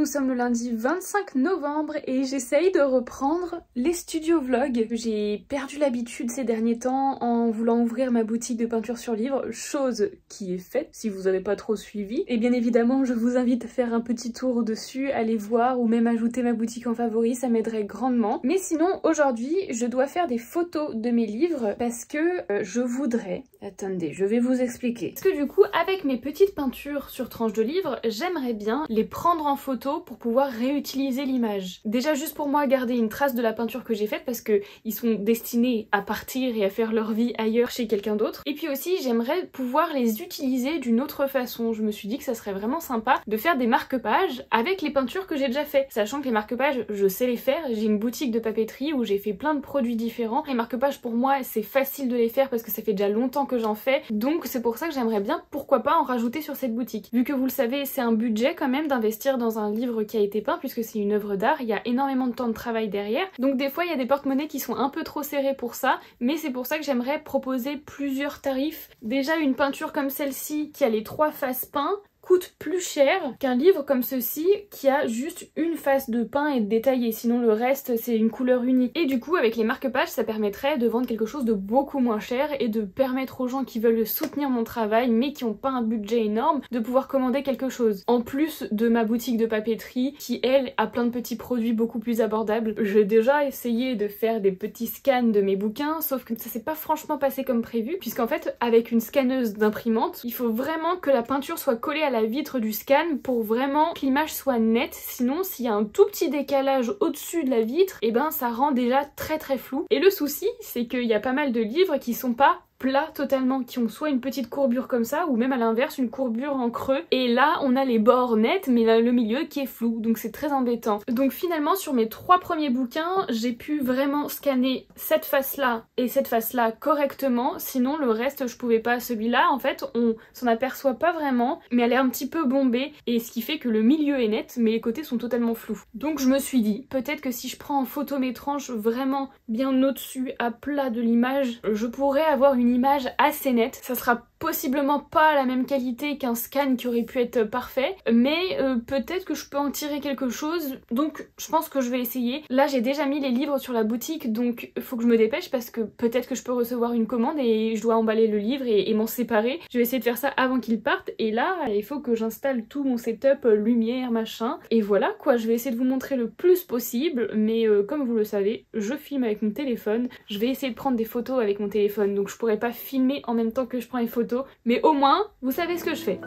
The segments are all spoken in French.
sommes le lundi 25 novembre et j'essaye de reprendre les studio vlogs. J'ai perdu l'habitude ces derniers temps en voulant ouvrir ma boutique de peinture sur livre, chose qui est faite si vous n'avez pas trop suivi. Et bien évidemment, je vous invite à faire un petit tour dessus, aller voir ou même ajouter ma boutique en favori, ça m'aiderait grandement. Mais sinon, aujourd'hui, je dois faire des photos de mes livres parce que je voudrais... Attendez, je vais vous expliquer. Parce que du coup, avec mes petites peintures sur tranche de livre, j'aimerais bien les prendre en photo pour pouvoir réutiliser l'image. Déjà juste pour moi garder une trace de la peinture que j'ai faite parce que ils sont destinés à partir et à faire leur vie ailleurs chez quelqu'un d'autre. Et puis aussi j'aimerais pouvoir les utiliser d'une autre façon. Je me suis dit que ça serait vraiment sympa de faire des marque-pages avec les peintures que j'ai déjà fait. Sachant que les marque-pages, je sais les faire. J'ai une boutique de papeterie où j'ai fait plein de produits différents. Les marque-pages pour moi c'est facile de les faire parce que ça fait déjà longtemps que j'en fais. Donc c'est pour ça que j'aimerais bien, pourquoi pas, en rajouter sur cette boutique. Vu que vous le savez, c'est un budget quand même d'investir dans un livre qui a été peint puisque c'est une œuvre d'art, il y a énormément de temps de travail derrière. Donc des fois il y a des porte-monnaies qui sont un peu trop serrés pour ça, mais c'est pour ça que j'aimerais proposer plusieurs tarifs. Déjà une peinture comme celle-ci qui a les 3 faces peintes coûte plus cher qu'un livre comme ceci qui a juste une face de peint et de détaillé, sinon le reste c'est une couleur unique. Et du coup avec les marque-pages ça permettrait de vendre quelque chose de beaucoup moins cher et de permettre aux gens qui veulent soutenir mon travail mais qui n'ont pas un budget énorme de pouvoir commander quelque chose. En plus de ma boutique de papeterie qui elle a plein de petits produits beaucoup plus abordables. J'ai déjà essayé de faire des petits scans de mes bouquins sauf que ça s'est pas franchement passé comme prévu puisqu'en fait avec une scanneuse d'imprimante il faut vraiment que la peinture soit collée à la vitre du scan pour vraiment que l'image soit nette, sinon s'il y a un tout petit décalage au-dessus de la vitre, et ben ça rend déjà très flou. Et le souci c'est qu'il y a pas mal de livres qui sont pas plats totalement, qui ont soit une petite courbure comme ça ou même à l'inverse une courbure en creux, et là on a les bords nets mais là, le milieu qui est flou, donc c'est très embêtant. Donc finalement sur mes 3 premiers bouquins j'ai pu vraiment scanner cette face là et cette face là correctement, sinon le reste je pouvais pas. Celui-là en fait on s'en aperçoit pas vraiment mais elle est un petit peu bombée et ce qui fait que le milieu est net mais les côtés sont totalement flous. Donc je me suis dit peut-être que si je prends en photo mes tranches vraiment bien au-dessus à plat de l'image, je pourrais avoir une image assez nette. Ça sera possiblement pas la même qualité qu'un scan qui aurait pu être parfait, mais peut-être que je peux en tirer quelque chose, donc je pense que je vais essayer. Là j'ai déjà mis les livres sur la boutique, donc il faut que je me dépêche parce que peut-être que je peux recevoir une commande et je dois emballer le livre et m'en séparer. Je vais essayer de faire ça avant qu'il parte, et là il faut que j'installe tout mon setup, lumière, machin, et voilà quoi. Je vais essayer de vous montrer le plus possible, mais comme vous le savez, je filme avec mon téléphone. Je vais essayer de prendre des photos avec mon téléphone, donc je pourrais pas filmer en même temps que je prends les photos, mais au moins vous savez ce que je fais.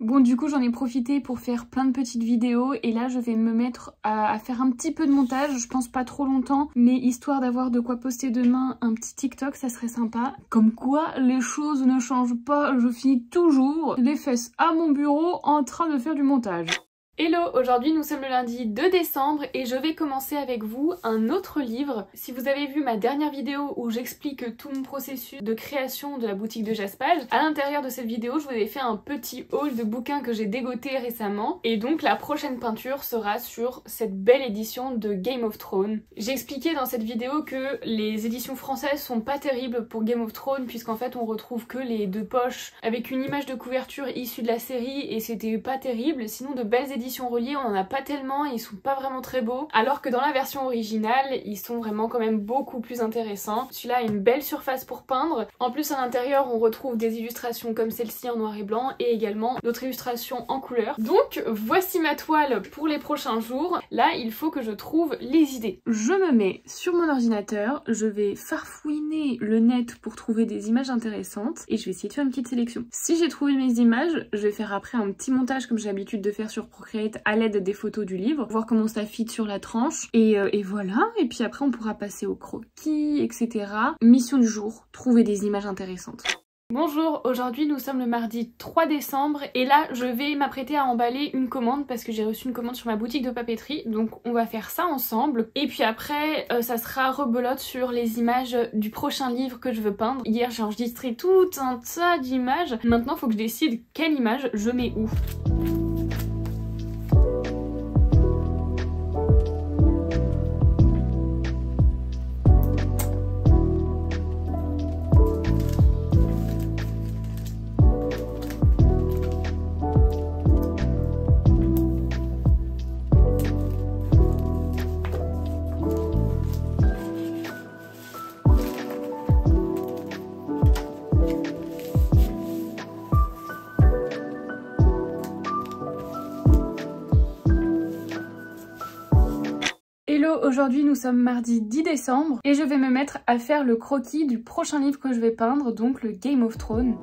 Bon du coup j'en ai profité pour faire plein de petites vidéos et là je vais me mettre à faire un petit peu de montage, je pense pas trop longtemps, mais histoire d'avoir de quoi poster demain un petit TikTok, ça serait sympa. Comme quoi les choses ne changent pas, je finis toujours les fesses à mon bureau en train de faire du montage. Hello, aujourd'hui nous sommes le lundi 2 décembre et je vais commencer avec vous un autre livre. Si vous avez vu ma dernière vidéo où j'explique tout mon processus de création de la boutique de Jaspage, à l'intérieur de cette vidéo je vous ai fait un petit haul de bouquins que j'ai dégoté récemment, et donc la prochaine peinture sera sur cette belle édition de Game of Thrones. J'ai expliqué dans cette vidéo que les éditions françaises sont pas terribles pour Game of Thrones puisqu'en fait on retrouve que les 2 poches avec une image de couverture issue de la série et c'était pas terrible. Sinon de belles éditions reliées on en a pas tellement et ils sont pas vraiment très beaux, alors que dans la version originale ils sont vraiment quand même beaucoup plus intéressants. Celui-là a une belle surface pour peindre, en plus à l'intérieur on retrouve des illustrations comme celle-ci en noir et blanc et également d'autres illustrations en couleur. Donc voici ma toile pour les prochains jours. Là il faut que je trouve les idées. Je me mets sur mon ordinateur, je vais farfouiner le net pour trouver des images intéressantes et je vais essayer de faire une petite sélection. Si j'ai trouvé mes images, je vais faire après un petit montage comme j'ai l'habitude de faire sur Procreate interprète à l'aide des photos du livre, voir comment ça fit sur la tranche. Et voilà, et puis après on pourra passer au croquis, etc. Mission du jour, trouver des images intéressantes. Bonjour, aujourd'hui nous sommes le mardi 3 décembre et là je vais m'apprêter à emballer une commande parce que j'ai reçu une commande sur ma boutique de papeterie, donc on va faire ça ensemble. Et puis après ça sera rebelote sur les images du prochain livre que je veux peindre. Hier j'ai enregistré tout un tas d'images, maintenant il faut que je décide quelle image je mets où. Hello, aujourd'hui nous sommes mardi 10 décembre et je vais me mettre à faire le croquis du prochain livre que je vais peindre, donc le Game of Thrones.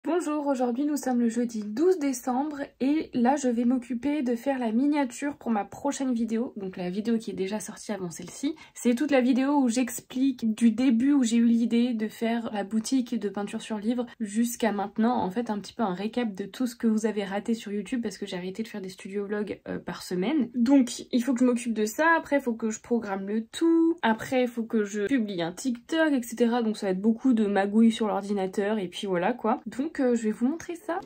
Bonjour, aujourd'hui nous sommes le jeudi 12 décembre et là je vais m'occuper de faire la miniature pour ma prochaine vidéo, donc la vidéo qui est déjà sortie avant celle-ci. C'est toute la vidéo où j'explique du début où j'ai eu l'idée de faire la boutique de peinture sur livre jusqu'à maintenant, en fait un petit peu un récap de tout ce que vous avez raté sur YouTube parce que j'ai arrêté de faire des studio vlogs par semaine. Donc il faut que je m'occupe de ça, après il faut que je programme le tout, après il faut que je publie un TikTok, etc. Donc ça va être beaucoup de magouilles sur l'ordinateur et puis voilà quoi. Donc je vais vous montrer ça.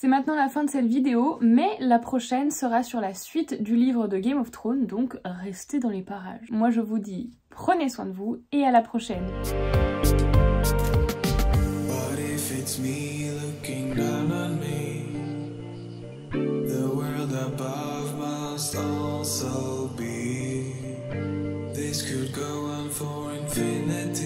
maintenant la fin de cette vidéo, mais la prochaine sera sur la suite du livre de Game of Thrones, donc restez dans les parages. Moi je vous dis, prenez soin de vous et à la prochaine. Also be, this could go on for infinity.